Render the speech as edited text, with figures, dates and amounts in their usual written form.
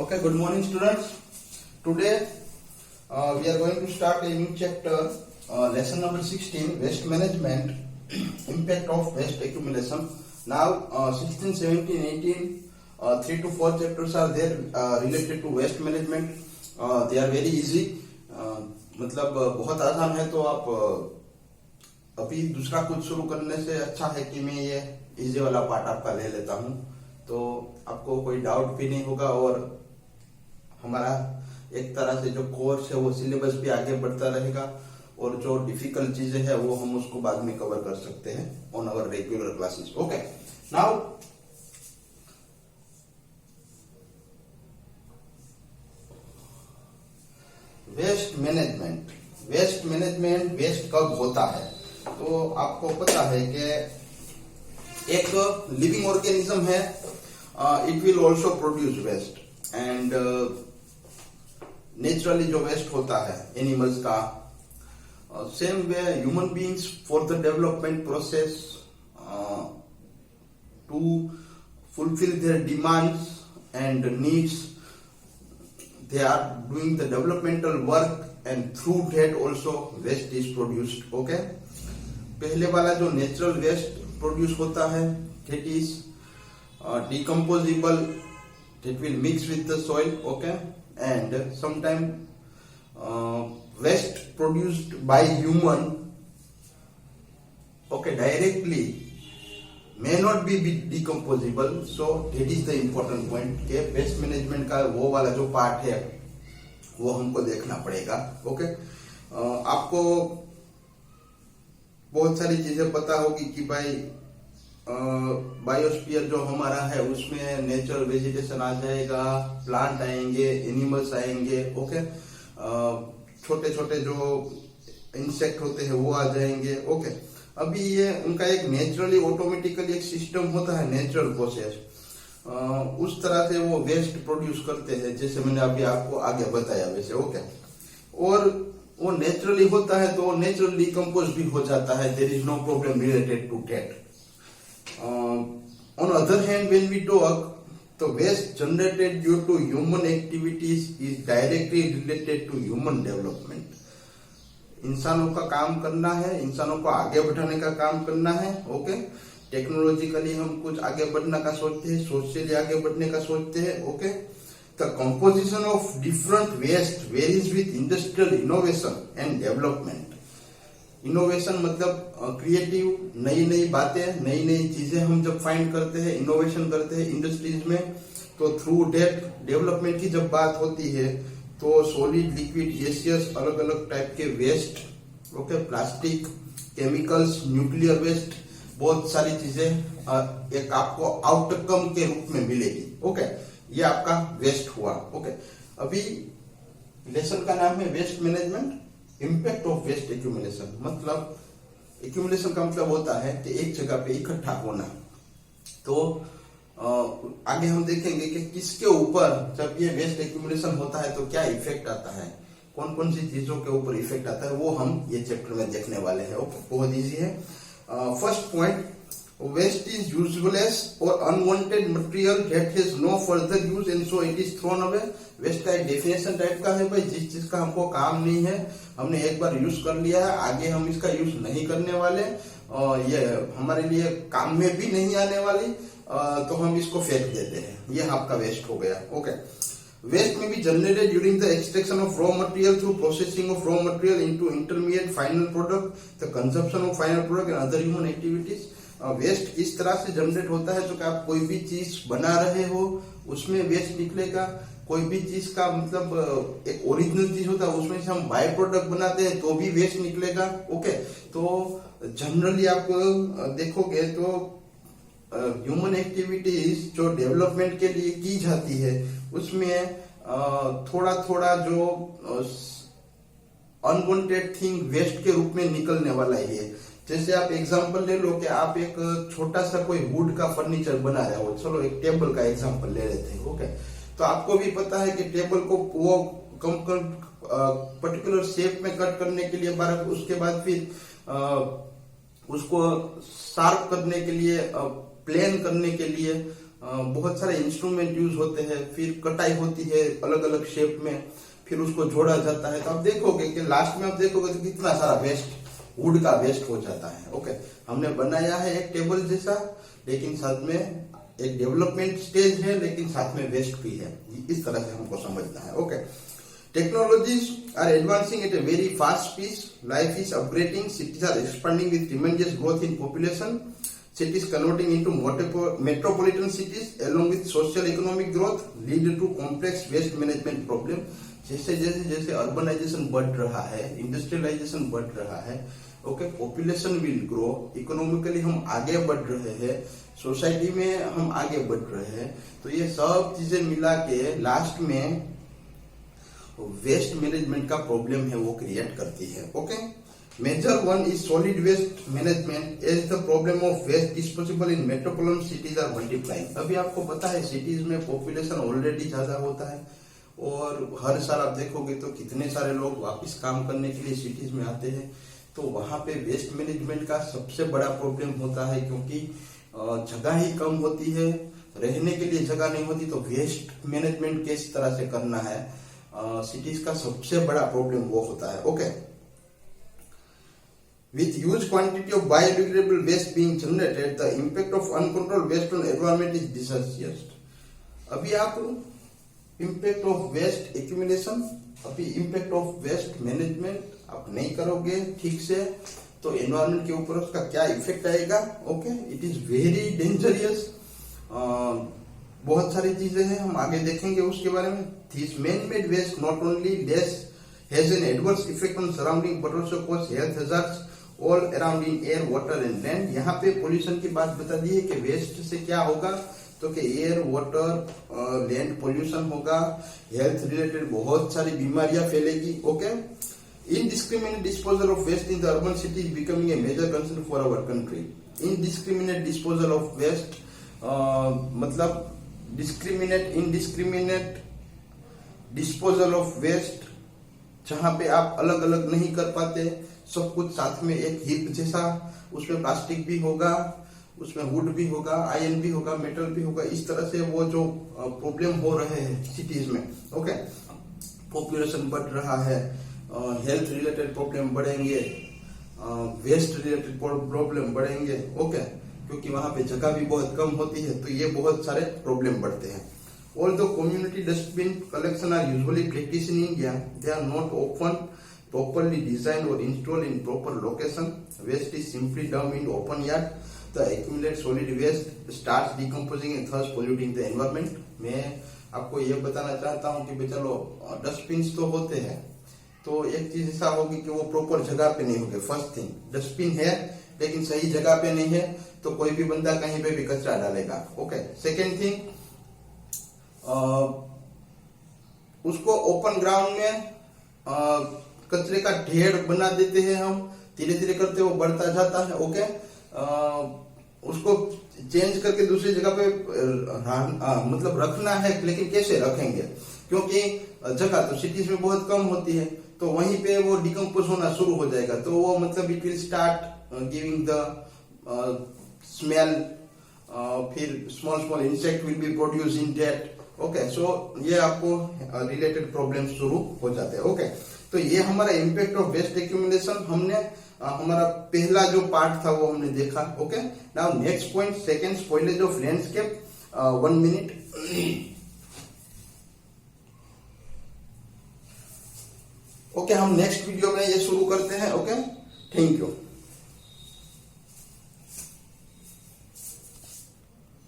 Okay, good morning students. Today we are going to start a new chapter, lesson number 16, waste management, impact of waste accumulation. Now 16, 17, 18, 3 to 4 chapters are there related to waste management. They are very easy. मतलब बहुत आसान है, तो आप अभी दूसरा कुछ शुरू करने से अच्छा है कि मैं ये इजी वाला पार्ट आपका ले लेता हूँ, तो आपको कोई डाउट भी नहीं होगा और हमारा एक तरह से जो कोर्स है वो सिलेबस भी आगे बढ़ता रहेगा और जो डिफिकल्ट चीजें हैं वो हम उसको बाद में कवर कर सकते हैं on our regular classes. Okay, now waste management. Waste कब होता है? तो आपको पता है कि एक लिविंग ऑर्गेनिज्म है, it will also produce waste, and naturally जो वेस्ट होता है एनिमल्स का, same way human beings for the development process to fulfil their demands and needs, they are doing the developmental work and through that also waste is produced. Okay, पहले वाला जो natural waste produce होता है that is decomposable, that will mix with the soil. Okay, and sometimes waste produced by human, okay, directly may not be decomposable. So that is the important point के waste management का वो वाला जो part है वो हमको देखना पड़ेगा. ओके, आपको बहुत सारी चीजें पता होगी कि भाई बायोस्फीयर जो हमारा है उसमें नेचुरल वेजिटेशन आ जाएगा, प्लांट आएंगे, एनिमल्स आएंगे. ओके, छोटे छोटे जो इंसेक्ट होते हैं वो आ जाएंगे. ओके, अभी ये उनका एक नेचुरली ऑटोमेटिकली एक सिस्टम होता है, नेचुरल प्रोसेस, उस तरह से वो वेस्ट प्रोड्यूस करते हैं जैसे मैंने अभी आपको आगे बताया वैसे. ओके, और वो नेचुरली होता है तो नेचुरली डिकम्पोज भी हो जाता है. There is no problem related to that. On other hand when we talk, तो waste generated due to human activities is directly related to human development. इंसानों का काम करना है, इंसानों को आगे बढ़ाने का काम करना है. ओके, टेक्नोलॉजिकली हम कुछ आगे बढ़ने का सोचते हैं, सोशली आगे बढ़ने का सोचते हैं. Okay, the composition of different waste varies with industrial innovation and development. Innovation मतलब क्रिएटिव, नई नई बातें, नई नई चीजें हम जब फाइंड करते हैं, इनोवेशन करते हैं इंडस्ट्रीज में, तो थ्रू डेट डेवलपमेंट की जब बात होती है तो सॉलिड, लिक्विड, गैसियस, अलग अलग टाइप के waste, okay, plastic, chemicals, nuclear waste, बहुत सारी चीजें एक आपको आउटकम के रूप में मिलेगी. ओके, ये आपका वेस्ट हुआ. ओके, अभी लेसन का नाम है waste management, impact of waste accumulation. मतलब एक्यूमुलेशन का मतलब होता है कि एक जगह पे इकट्ठा होना. तो आगे हम देखेंगे कि किसके ऊपर जब ये वेस्ट एक्यूमुलेशन होता है तो क्या इफेक्ट आता है, कौन कौन सी चीजों के ऊपर इफेक्ट आता है, वो हम ये चैप्टर में देखने वाले हैं. ओके, बहुत इजी है. First point, waste is useless और unwanted material that has no further use and so it is thrown away. Waste का एक डेफिनेशन टाइप का है भाई, जिस चीज का हमको काम नहीं है, हमने एक बार यूज कर लिया है, आगे हम इसका यूज नहीं करने वाले, ये हमारे लिए काम में भी नहीं आने वाली, तो हम इसको फेंक देते हैं. ये आपका वेस्ट हो गया. ओके, वेस्ट में भी generated during the extraction of raw material through processing of raw material into intermediate final product, the consumption of final product and other human activities. Waste इस तरह से जनरेट होता है तो कि आप कोई भी चीज बना रहे हो उसमें वेस्ट निकलेगा. कोई भी चीज का मतलब एक ओरिजिनल चीज होता है उसमें से हम बाय प्रोडक्ट बनाते हैं तो भी वेस्ट निकलेगा. ओके, तो जनरली आप देखोगे तो ह्यूमन एक्टिविटीज जो डेवलपमेंट के लिए की जाती है उसमें थोड़ा थोड़ा जो अनवांटेड थिंग वेस्ट के रूप में निकलने वाला ही है. जैसे आप एग्जांपल ले लो कि आप एक छोटा सा कोई वुड का फर्नीचर बना रहे हो, चलो एक टेबल का एग्जांपल ले लेते हैं. ओके, तो आपको भी पता है कि टेबल को वो पर्टिकुलर शेप में कट करने के लिए, उसके बाद फिर उसको शार्प करने के लिए, प्लेन करने के लिए बहुत सारे इंस्ट्रूमेंट यूज होते हैं, फिर कटाई होती है अलग अलग शेप में, फिर उसको जोड़ा जाता है। तो आप देखोगे कि लास्ट में आप देखोगे तो कितना सारा वेस्ट, वुड का वेस्ट हो जाता है। ओके, हमने बनाया है एक टेबल जैसा, लेकिन साथ में एक डेवलपमेंट स्टेज है, लेकिन साथ में वेस्ट भी है। इस तरह से हमको समझना है। Okay, technologies are advancing at a very fast speed, life is upgrading, cities are expanding with tremendous growth in population, cities converting into metropolitan cities along with social economic growth lead to complex waste management problem। जैसे जैसे जैसे urbanisation बढ़ रहा है, industrialisation बढ़ रहा है, okay, population will grow, economically हम आगे बढ़ रहे हैं, सोसाइटी में हम आगे बढ़ रहे हैं, तो ये सब चीजें मिला के लास्ट में वेस्ट मैनेजमेंट का प्रॉब्लम है वो क्रिएट करती है। Okay, Major one is solid waste management as the problem of waste disposal in metropolitan cities are multiplying। अभी आपको पता है सिटीज में पॉपुलेशन ऑलरेडी ज्यादा होता है, और हर साल आप देखोगे तो कितने सारे लोग वापस काम करने के लिए सिटीज में आते हैं। तो वहां पे वेस्ट मैनेजमेंट का सबसे बड़ा प्रॉब्लम होता है, क्योंकि जगह ही कम होती है, रहने के लिए जगह नहीं होती, तो वेस्ट मैनेजमेंट किस तरह से करना है, सिटीज का सबसे बड़ा प्रॉब्लम वो होता है। Okay, With huge quantity of biodegradable waste being generated, the impact of uncontrolled waste on environment is disastrous। अभी आप impact of waste accumulation, अभी impact of waste management आप नहीं करोगे ठीक से, तो environment के ऊपर उसका क्या इफेक्ट आएगा। Okay, it is very dangerous। बहुत सारी चीजें हैं, हम आगे देखेंगे उसके बारे में। This man-made waste not only has an adverse effect on surrounding but also cause health hazards all around in air, water and land. यहाँ पे पोल्यूशन की बात बता दी है कि वेस्ट से क्या होगा, तो कि एयर, वाटर, लैंड पोल्यूशन होगा, हेल्थ रिलेटेड बहुत सारी बीमारियां फैलेगी। Okay, indiscriminate disposal of waste in the urban city is becoming a major concern for our country. Indiscriminate disposal of waste मतलब इनडिस्क्रिमिनेट डिस्पोजल ऑफ वेस्ट, जहां पे आप अलग अलग नहीं कर पाते, सब कुछ साथ में एक हीप जैसा, उसमें प्लास्टिक भी होगा, उसमें वुड भी होगा, आयरन भी होगा, मेटल भी होगा, इस तरह से वो जो प्रॉब्लम हो रहे हैं सिटीज में। ओके, पॉपुलेशन बढ़ रहा है, हेल्थ रिलेटेड प्रॉब्लम बढ़ेंगे, वेस्ट रिलेटेड प्रॉब्लम बढ़ेंगे। ओके, क्योंकि वहां पे जगह भी बहुत कम होती है, तो ये बहुत सारे प्रॉब्लम बढ़ते हैं। Although community dustbin collection are usually practiced in India, they are not often properly designed or installed in proper location. Waste is simply dumped into open yard. The accumulated solid waste starts decomposing and thus polluting the environment। मैं आपको ये बताना चाहता हूँ कि चलो dustbin तो होते हैं, तो एक चीज ऐसा होगी कि वो प्रॉपर जगह पे नहीं होंगे। फर्स्ट थिंग, डस्टबिन है लेकिन सही जगह पे नहीं है, तो कोई भी बंदा कहीं पे भी कचरा डालेगा। ओके, सेकेंड थिंग, उसको ओपन ग्राउंड में कचरे का ढेर बना देते हैं हम, धीरे धीरे करते वो बढ़ता जाता है। ओके, उसको चेंज करके दूसरी जगह पे मतलब रखना है, लेकिन कैसे रखेंगे, क्योंकि जगह तो सिटीज में बहुत कम होती है, तो वहीं पे वो डिकम्पोज होना शुरू हो जाएगा, तो वो मतलब it will start giving the smell, फिर small insect will be produce in that. Okay, so ये आपको रिलेटेड प्रॉब्लम शुरू हो जाते हैं। ओके, तो ये हमारा इम्पैक्ट ऑफ वेस्ट एक्यूमुलेशन, हमने हमारा पहला जो पार्ट था वो हमने देखा। Okay, now next point, second, spoilage of landscape. 1 minute. Okay, हम नेक्स्ट वीडियो में ये शुरू करते हैं। Okay, thank you.